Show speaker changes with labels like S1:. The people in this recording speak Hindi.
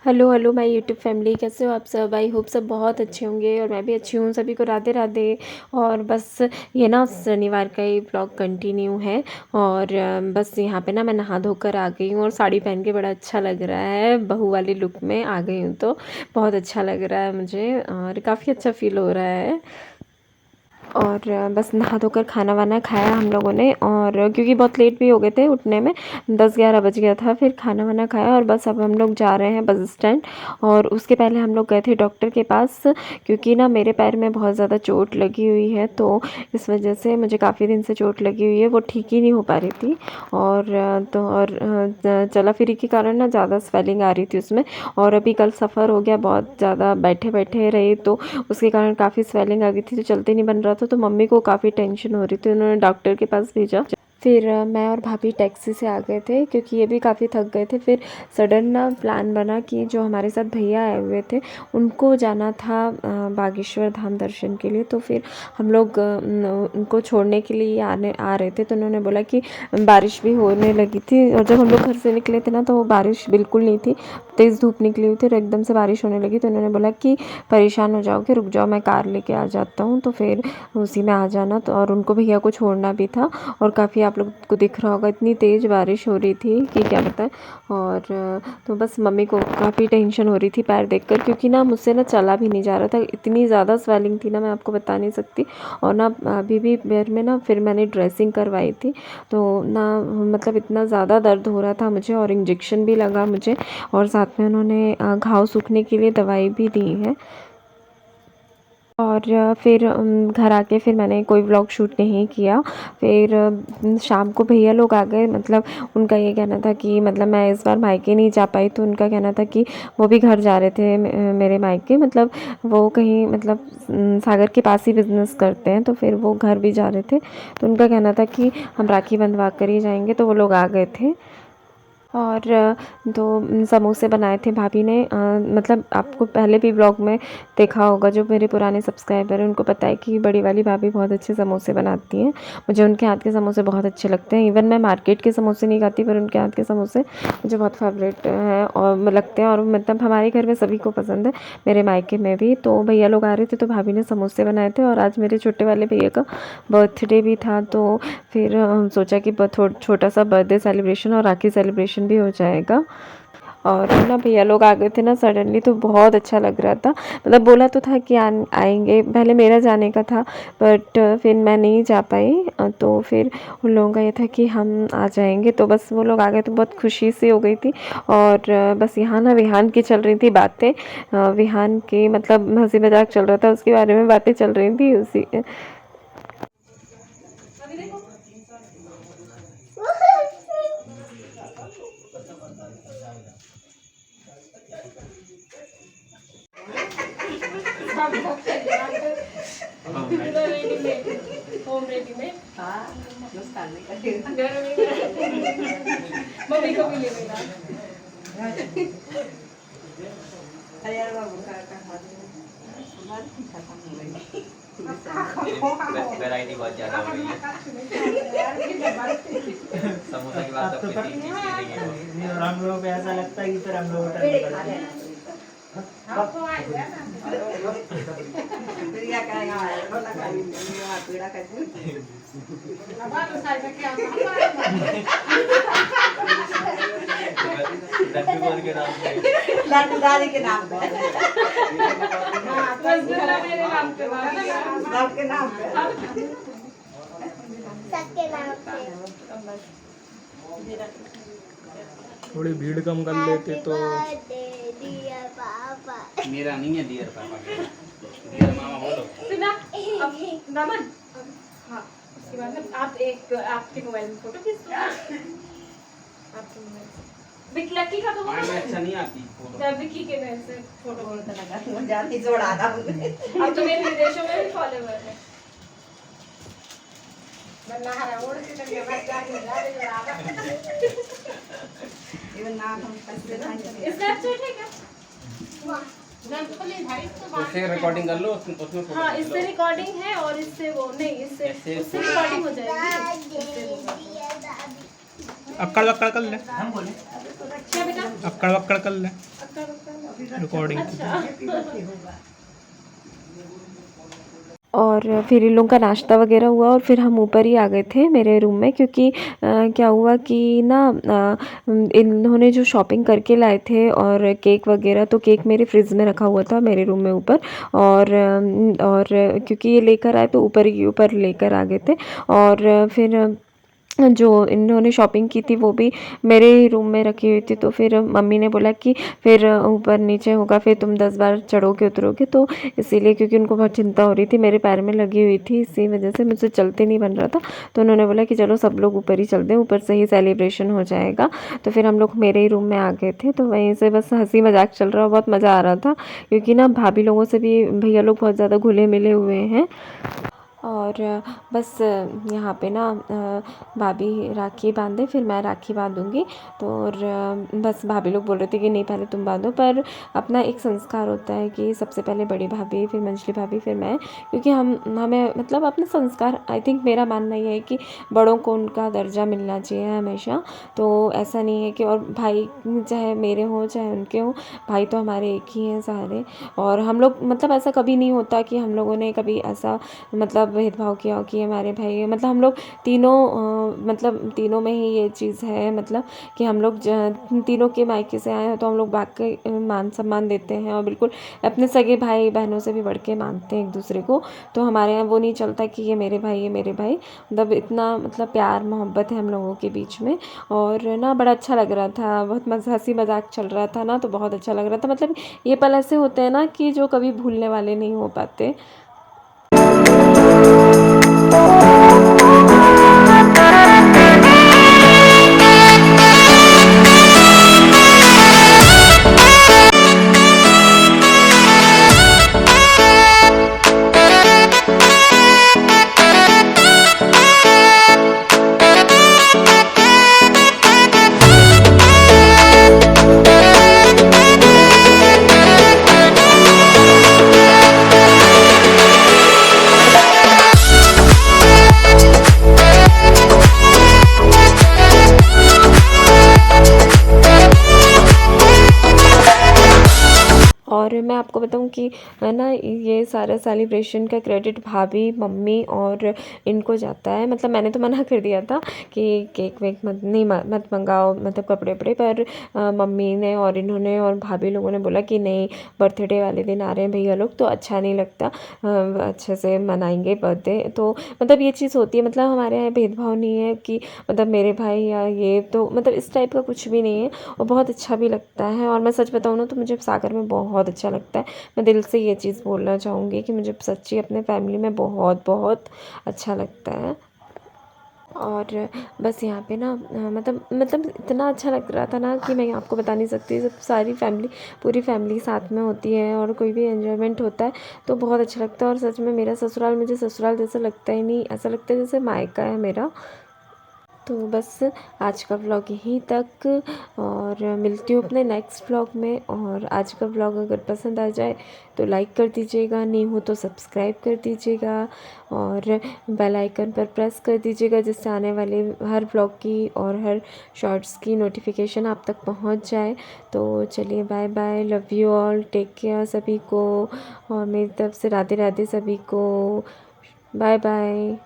S1: Hello hello my YouTube family, कैसे हो आप सब। आई होप सब बहुत अच्छे होंगे और मैं भी अच्छी हूँ। सभी को राधे राधे। और बस ये ना शनिवार का ही ब्लॉग कंटिन्यू है। और बस यहाँ पे ना मैं नहा धोकर आ गई हूँ और साड़ी पहन के बड़ा अच्छा लग रहा है। बहू वाली लुक में आ गई हूँ तो बहुत अच्छा लग रहा है मुझे और काफ़ी अच्छा फील हो रहा है। और बस नहा धोकर खाना वाना खाया हम लोगों ने, और क्योंकि बहुत लेट भी हो गए थे उठने में, 10-11 बज गया था। फिर खाना वाना खाया और बस अब हम लोग जा रहे हैं बस स्टैंड। और उसके पहले हम लोग गए थे डॉक्टर के पास, क्योंकि ना मेरे पैर में बहुत ज़्यादा चोट लगी हुई है, तो इस वजह से मुझे काफ़ी दिन से चोट लगी हुई है, वो ठीक ही नहीं हो पा रही थी। और चला फिरी के कारण ना ज़्यादा स्वेलिंग आ रही थी उसमें। और अभी कल सफ़र हो गया, बहुत ज़्यादा बैठे बैठे रहे तो उसके कारण काफ़ी स्वेलिंग आ गई थी, तो चलते नहीं बन रहा था। तो मम्मी को काफ़ी टेंशन हो रही थी, उन्होंने डॉक्टर के पास भेजा। फिर मैं और भाभी टैक्सी से आ गए थे, क्योंकि ये भी काफ़ी थक गए थे। फिर सडन ना प्लान बना कि जो हमारे साथ भैया आए हुए थे उनको जाना था बागेश्वर धाम दर्शन के लिए। तो फिर हम लोग उनको छोड़ने के लिए आ रहे थे, तो उन्होंने बोला कि बारिश भी होने लगी थी। और जब हम लोग घर से निकले थे ना, तो वो बारिश बिल्कुल नहीं थी, तेज़ धूप निकली हुई थी और एकदम से बारिश होने लगी। तो उन्होंने बोला कि परेशान हो जाओगे, रुक जाओ, मैं कार लेके आ जाता हूँ, तो फिर उसी में आ जाना। तो और उनको भैया को छोड़ना भी था। और काफ़ी आप लोग को दिख रहा होगा, इतनी तेज़ बारिश हो रही थी कि क्या बताएं। और तो बस मम्मी को काफ़ी टेंशन हो रही थी पैर देखकर, क्योंकि ना मुझसे ना चला भी नहीं जा रहा था, इतनी ज़्यादा स्वेलिंग थी ना, मैं आपको बता नहीं सकती। और ना अभी भी पैर में ना फिर मैंने ड्रेसिंग करवाई थी, तो ना मतलब इतना ज़्यादा दर्द हो रहा था मुझे, और इंजेक्शन भी लगा मुझे, और साथ में उन्होंने घाव सूखने के लिए दवाई भी दी है। और फिर घर आके फिर मैंने कोई व्लॉग शूट नहीं किया। फिर शाम को भैया लोग आ गए, मतलब उनका ये कहना था कि मतलब मैं इस बार मायके नहीं जा पाई, तो उनका कहना था कि वो भी घर जा रहे थे मेरे मायके, मतलब वो कहीं मतलब सागर के पास ही बिज़नेस करते हैं, तो फिर वो घर भी जा रहे थे। तो उनका कहना था कि हम राखी बंधवा कर ही जाएंगे, तो वो लोग आ गए थे। और तो समोसे बनाए थे भाभी ने, मतलब आपको पहले भी ब्लॉग में देखा होगा, जो मेरे पुराने सब्सक्राइबर हैं उनको पता है कि बड़ी वाली भाभी बहुत अच्छे समोसे बनाती हैं। मुझे उनके हाथ के समोसे बहुत अच्छे लगते हैं। इवन मैं मार्केट के समोसे नहीं खाती, पर उनके हाथ के समोसे मुझे बहुत फेवरेट हैं और लगते हैं, और मतलब हमारे घर में सभी को पसंद है, मेरे मायके में भी। तो भैया लोग आ रहे थे, तो भाभी ने समोसे बनाए थे। और आज मेरे छोटे वाले भैया का बर्थडे भी था, तो फिर सोचा कि छोटा सा बर्थडे सेलिब्रेशन और राखी सेलिब्रेशन भी हो जाएगा। और ना भैया लोग आ गए थे ना सडनली, तो बहुत अच्छा लग रहा था। मतलब बोला तो था कि आएंगे, पहले मेरा जाने का था, बट फिर मैं नहीं जा पाई। तो फिर उन लोगों का ये था कि हम आ जाएंगे, तो बस वो लोग आ गए तो बहुत खुशी सी हो गई थी। और बस यहाँ ना विहान की चल रही थी बातें, विहान की मतलब हंसी मजाक चल रहा था, उसके बारे में बातें चल रही थी उसी। होम रेडीमेड मम्मी को भी ले लेना।
S2: वैरायटी बहुत ज्यादा हो गई है। समोसा के बाद तो किसी चीज के लेंगे
S3: और हम लोगों को ऐसा लगता है कि फिर हम लोग
S2: लड्डू गोल के नाम पे
S4: लड्डू दादी के नाम पे
S1: रसगुल्ला मेरे नाम पे,
S4: सबके नाम पे
S3: थोड़ी भीड़ कम कर लेते तो।
S2: मेरा नहीं है डियर पापा का, डियर मामा बोलो।
S1: सुना दामन। हाँ, उसके बाद ना आप एक आपके मोबाइल में फोटो खींच दो, आपके मोबाइल से लकी का तो
S2: माइंड में अच्छा नहीं आती फोटो।
S1: तब विकी के मेल से फोटो
S4: बोलता लगा मुझे जाती जोड़ा था
S1: अब तो मेरे विदेशों में भी फॉलोवर है।
S4: बनना ओढ़ के चल गया बस जाके जा रहे हो इवन नाम हम कैसे जाएंगे
S1: स्नैपचैट है क्या?
S2: उससे रिकॉर्डिंग कर लो, उसमें फोटो
S1: हाँ,
S2: खींच
S1: इससे
S2: लो।
S1: रिकॉर्डिंग है, और इससे वो नहीं, इससे उससे रिकॉर्डिंग हो जाएगी।
S3: अक्कड़ वक्कड़ कर ले,
S1: क्या बेटा?
S3: अक्कड़ वक्कड़ कर ले। रिकॉर्डिंग
S1: और फिर इन लोगों का नाश्ता वगैरह हुआ और फिर हम ऊपर ही आ गए थे मेरे रूम में, क्योंकि क्या हुआ कि ना इन्होंने जो शॉपिंग करके लाए थे और केक वगैरह, तो केक मेरे फ्रिज में रखा हुआ था मेरे रूम में ऊपर। और क्योंकि ये लेकर आए तो ऊपर ही ऊपर लेकर आ गए थे। और फिर जो इन्होंने शॉपिंग की थी वो भी मेरे ही रूम में रखी हुई थी। तो फिर मम्मी ने बोला कि फिर ऊपर नीचे होगा, फिर तुम 10 बार चढ़ोगे उतरोगे, तो इसीलिए, क्योंकि उनको बहुत चिंता हो रही थी, मेरे पैर में लगी हुई थी, इसी वजह से मुझसे चलते नहीं बन रहा था। तो उन्होंने बोला कि चलो सब लोग ऊपर ही चलते हैं, ऊपर से ही सेलिब्रेशन हो जाएगा। तो फिर हम लोग मेरे ही रूम में आ गए थे। तो वहीं से बस हंसी मजाक चल रहा, बहुत मज़ा आ रहा था, क्योंकि ना भाभी लोगों से भी भैया लोग बहुत ज़्यादा घुले मिले हुए हैं। और बस यहाँ पे ना भाभी राखी बांधे, फिर मैं राखी बांधूंगी। तो और बस भाभी लोग बोल रहे थे कि नहीं पहले तुम बांधो, पर अपना एक संस्कार होता है कि सबसे पहले बड़ी भाभी, फिर मंजली भाभी, फिर मैं, क्योंकि हमें मतलब अपने संस्कार, आई थिंक मेरा मानना ये है कि बड़ों को उनका दर्जा मिलना चाहिए हमेशा। तो ऐसा नहीं है कि, और भाई चाहे मेरे हों चाहे उनके हों, भाई तो हमारे एक ही हैं सारे। और हम लोग मतलब ऐसा कभी नहीं होता कि हम लोगों ने कभी ऐसा मतलब भेदभाव किया हो कि हमारे भाई है। मतलब हम लोग तीनों मतलब तीनों में ही ये चीज़ है, मतलब कि हम लोग तीनों के मायके से आए हैं, तो हम लोग बाकी मान सम्मान देते हैं और बिल्कुल अपने सगे भाई बहनों से भी बढ़ के मानते हैं एक दूसरे को। तो हमारे यहाँ वो नहीं चलता कि ये मेरे भाई, ये मेरे भाई, मतलब इतना मतलब प्यार मोहब्बत है हम लोगों के बीच में। और ना बड़ा अच्छा लग रहा था, बहुत मज़ा, हंसी मजाक चल रहा था ना, तो बहुत अच्छा लग रहा था। मतलब ये पल ऐसे होते हैं ना कि जो कभी भूलने वाले नहीं हो पाते। और मैं आपको बताऊं कि है ना, ये सारा सेलिब्रेशन का क्रेडिट भाभी, मम्मी और इनको जाता है। मतलब मैंने तो मना कर दिया था कि केक वेक मत मंगाओ, मतलब कपड़े वपड़े, पर मम्मी ने और इन्होंने और भाभी लोगों ने बोला कि नहीं, बर्थडे वाले दिन आ रहे हैं भैया लोग, तो अच्छा नहीं लगता, अच्छे से मनाएंगे बर्थडे। तो मतलब ये चीज़ होती है, मतलब हमारे यहाँ भेदभाव नहीं है कि मतलब मेरे भाई या ये, तो मतलब इस टाइप का कुछ भी नहीं है, और बहुत अच्छा भी लगता है। और मैं सच बताऊँ ना, तो मुझे सागर में बहुत अच्छा लगता है। मैं दिल से ये चीज़ बोलना चाहूँगी कि मुझे सच्ची अपने फैमिली में बहुत बहुत अच्छा लगता है। और बस यहाँ पे ना मतलब इतना अच्छा लग रहा था ना कि मैं आपको बता नहीं सकती। जब सारी फैमिली, पूरी फैमिली साथ में होती है और कोई भी एन्जॉयमेंट होता है तो बहुत अच्छा लगता है। और सच में मेरा ससुराल मुझे ससुराल जैसा लगता ही नहीं, ऐसा लगता है जैसे मायका है मेरा। तो बस आज का व्लॉग यहीं तक, और मिलती हूँ अपने नेक्स्ट व्लॉग में। और आज का व्लॉग अगर पसंद आ जाए तो लाइक कर दीजिएगा, नहीं हो तो सब्सक्राइब कर दीजिएगा, और बेल आइकन पर प्रेस कर दीजिएगा, जिससे आने वाले हर व्लॉग की और हर शॉर्ट्स की नोटिफिकेशन आप तक पहुंच जाए। तो चलिए, bye bye, love you all, take care सभी को, और मेरी तरफ से राधे राधे सभी को, बाय बाय।